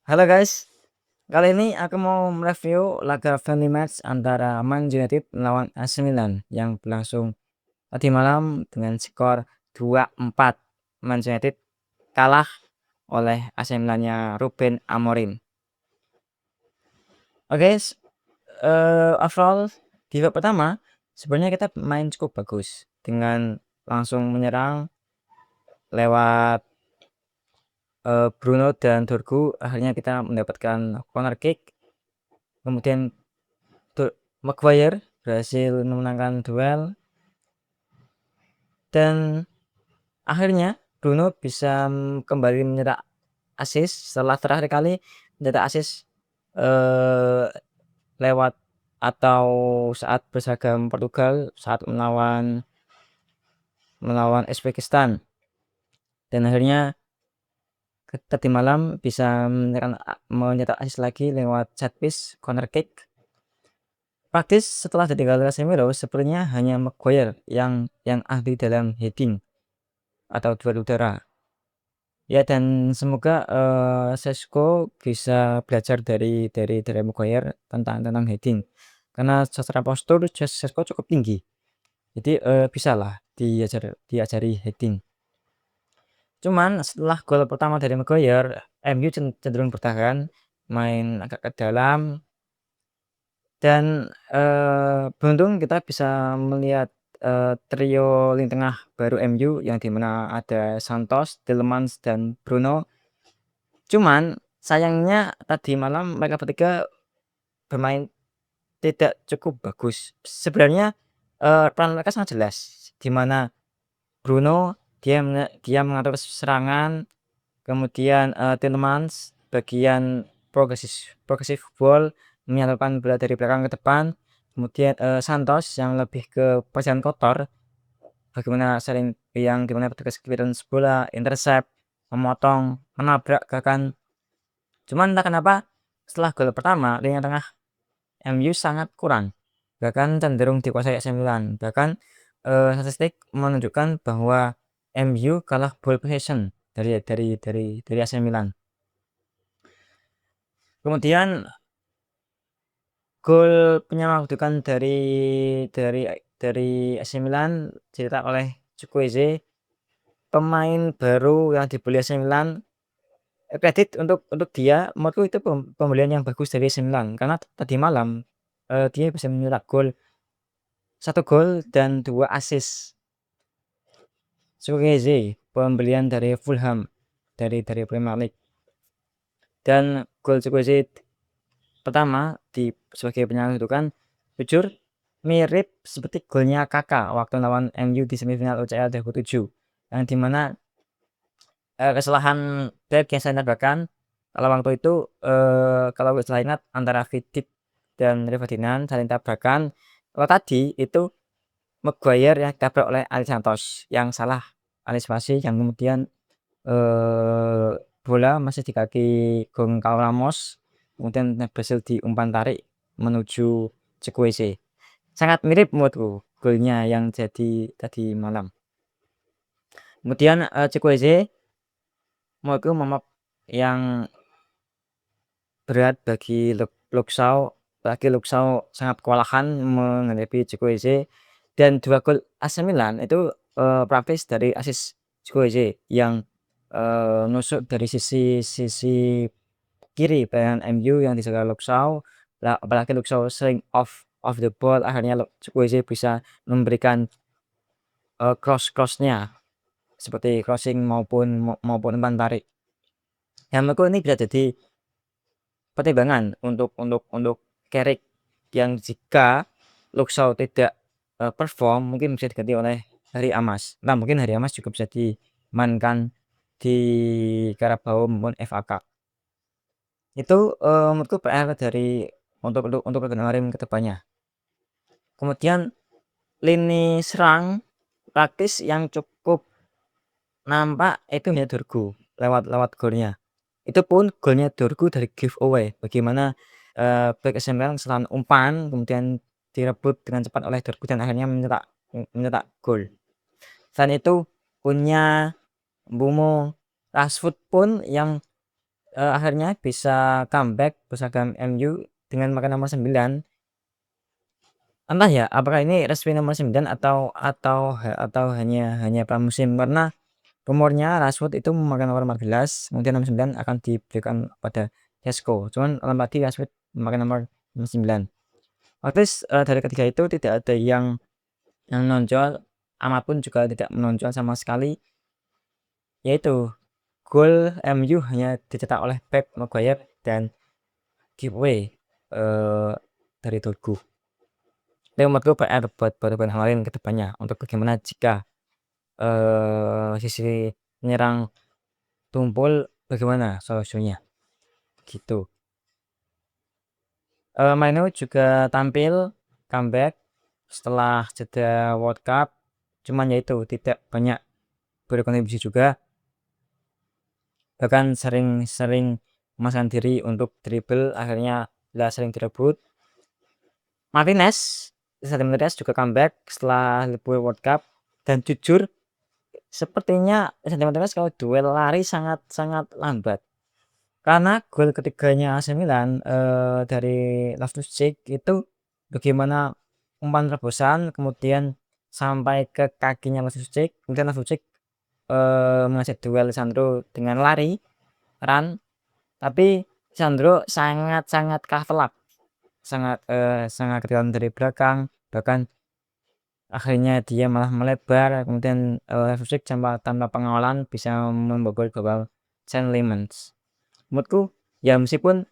Halo guys, kali ini aku mau mereview laga friendly match antara Man United melawan AC Milan yang berlangsung tadi malam dengan skor 2-4. Man United kalah oleh AC Milannya Ruben Amorim. Oke, overall di babak pertama sebenarnya kita main cukup bagus dengan langsung menyerang lewat Bruno dan Dorgu. Akhirnya kita mendapatkan corner kick, kemudian Maguire berhasil memenangkan duel dan akhirnya Bruno bisa kembali mencetak assist setelah terakhir kali mencetak assist eh, lewat atau saat berseragam Portugal saat melawan Uzbekistan, dan akhirnya tadi malam bisa mencetak assist lagi lewat set piece corner kick. Praktis setelah ditinggal Casemiro sepertinya hanya Maguire yang ahli dalam heading atau duel udara. Ya, dan semoga Sesco bisa belajar dari Maguire tentang heading. Karena secara postur Sesco cukup tinggi. Jadi bisalah diajari heading. Cuman setelah gol pertama dari Maguire, MU cenderung bertahan, main agak ke dalam, dan beruntung kita bisa melihat trio lini tengah baru MU yang dimana ada Santos, Tielemans, dan Bruno. Cuman sayangnya tadi malam mereka bertiga bermain tidak cukup bagus. Sebenarnya peran mereka sangat jelas, di mana Bruno dia mengatur serangan, kemudian Tielemans bagian progresif ball, menyalurkan bola dari belakang ke depan, kemudian Santos yang lebih ke pekerjaan kotor, bagaimana sering yang dimana petugas clearance bola, intercept, memotong, menabrak bahkan. Cuman entah kenapa setelah gol pertama lini tengah MU sangat kurang, bahkan cenderung dikuasai AC Milan. Bahkan statistik menunjukkan bahwa MU kalah ball possession dari AC Milan. Kemudian gol penyama kedudukan dari dari AC Milan dicetak oleh Chukwueze, pemain baru yang dibeli AC Milan. Kredit untuk dia, menurutku itu pembelian yang bagus dari AC Milan karena tadi malam dia bisa mencetak gol, 1 gol dan 2 assist. Chukwueze pembelian dari Fulham dari Premier League, dan gol Chukwueze pertama sebagai penyama kedudukan jujur mirip seperti golnya Kakak waktu lawan MU di semifinal UCL 2007, yang dimana kesalahan back yang saya tabrakkan kalau waktu itu, kalau saya ingat antara Vidic dan Rio Ferdinand saling tabrakan. Kalau tadi itu Maguire yang ditabrak oleh Ali Santos yang salah antisipasi, yang kemudian bola masih di kaki Goncalo Ramos, kemudian berhasil diumpan tarik menuju Chukwueze. Sangat mirip menurutku golnya yang jadi tadi malam. Kemudian Chukwueze menurutku momok yang berat bagi Luxau, apalagi Luxau sangat kewalahan menghadapi Chukwueze, dan 2 gol AC Milan itu praktis dari assist Chukwueze yang nusuk dari sisi kiri bayangan MU yang dijaga Luxau. Apalagi Luxau sering off the ball, akhirnya Chukwueze bisa memberikan cross-nya seperti crossing maupun umpan tarik. Yang menurutku ini bisa jadi pertimbangan untuk Carrick, yang jika Luxau tidak perform mungkin bisa diganti oleh Harry Amas. Nah, mungkin Harry Amas juga bisa dimainkan di Carabao maupun FA Cup. Itu menurutku PR dari untuk Regenerarim ke depannya. Kemudian lini serang praktis yang cukup nampak itu hanya Dorgu lewat golnya. Itu pun golnya Dorgu dari giveaway. Bagaimana back AC Milan kesalahan umpan kemudian direbut dengan cepat oleh Dorgu dan akhirnya mencetak gol. Selain itu punya Mbeumo, Rashford pun yang akhirnya bisa comeback berseragam MU dengan pakai nomor 9. Entah ya, apakah ini resmi nomor 9 atau hanya pramusim, karena rumornya Rashford itu memakai nomor 14, kemudian nomor 9 akan diberikan pada Sesko. Cuman tadi Rashford memakai nomor 9. Otis dari ketiga itu tidak ada yang menonjol, amat pun juga tidak menonjol sama sekali, yaitu gol MU hanya dicetak oleh Pep Maguire dan giveaway dari Dorgu. Tapi menurutku PR buat hal lain ke depannya, untuk bagaimana jika sisi menyerang tumpul, bagaimana solusinya gitu. Maino juga tampil comeback setelah jeda World Cup, cuman yaitu tidak banyak berkontribusi juga, bahkan sering memasang diri untuk dribble, akhirnya sering direbut. Martinez juga comeback setelah Liverpool World Cup, dan jujur sepertinya Martinez kalau duel lari sangat lambat, karena gol ketiganya AC Milan dari Loftus-Cheek itu bagaimana umpan terobosan kemudian sampai ke kakinya Loftus-Cheek, kemudian Loftus-Cheek mengajak duel Lisandro dengan lari run, tapi Lisandro sangat cover up, sangat ketinggalan dari belakang, bahkan akhirnya dia malah melebar, kemudian Loftus-Cheek tanpa pengawalan bisa membobol gawang Saint Lemans. Menurutku ya, meskipun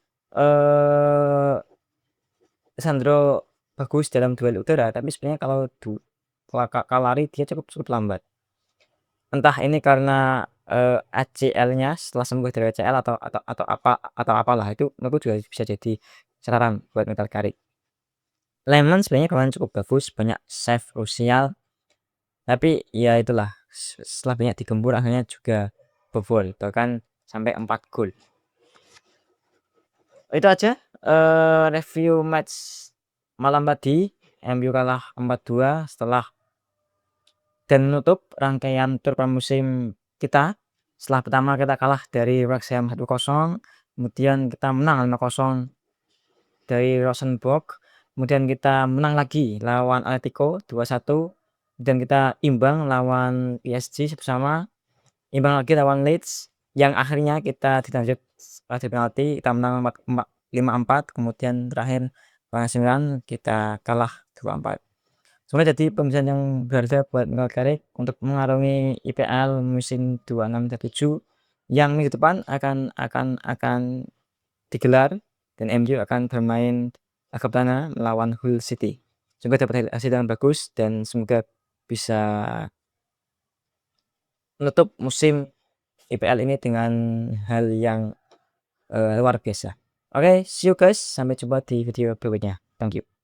Lisandro bagus dalam duel udara, tapi sebenarnya kalau lari dia cukup lambat. Entah ini karena ACL-nya setelah sembuh dari ACL atau apalah, itu menurutku juga bisa jadi catatan buat Metal Carrick. Lemon sebenarnya kemarin cukup bagus, banyak save krusial, tapi ya itulah, setelah banyak digembur akhirnya juga bobol, bahkan sampai 4 gol. Itu aja review match malam tadi. MU kalah 4-2 dan menutup rangkaian tur pramusim kita. Setelah pertama kita kalah dari Wrexham 1-0, kemudian kita menang 5-0 dari Rosenborg, kemudian kita menang lagi lawan Atletico 2-1, dan kita imbang lawan PSG bersama, imbang lagi lawan Leeds, yang akhirnya kita dilanjut di penalti, kita menang 5-4, kemudian terakhir lawan 9 kita kalah 2-4. Semoga jadi pembicaraan yang berharga buat Metal Carrick untuk mengarungi IPL musim 26-27 yang minggu depan akan digelar, dan MU akan bermain agak tanah melawan Hull City. Semoga dapat hasil yang bagus dan semoga bisa menutup musim IPL ini dengan hal yang luar biasa. Oke, see you guys, sampai jumpa di video berikutnya. Thank you.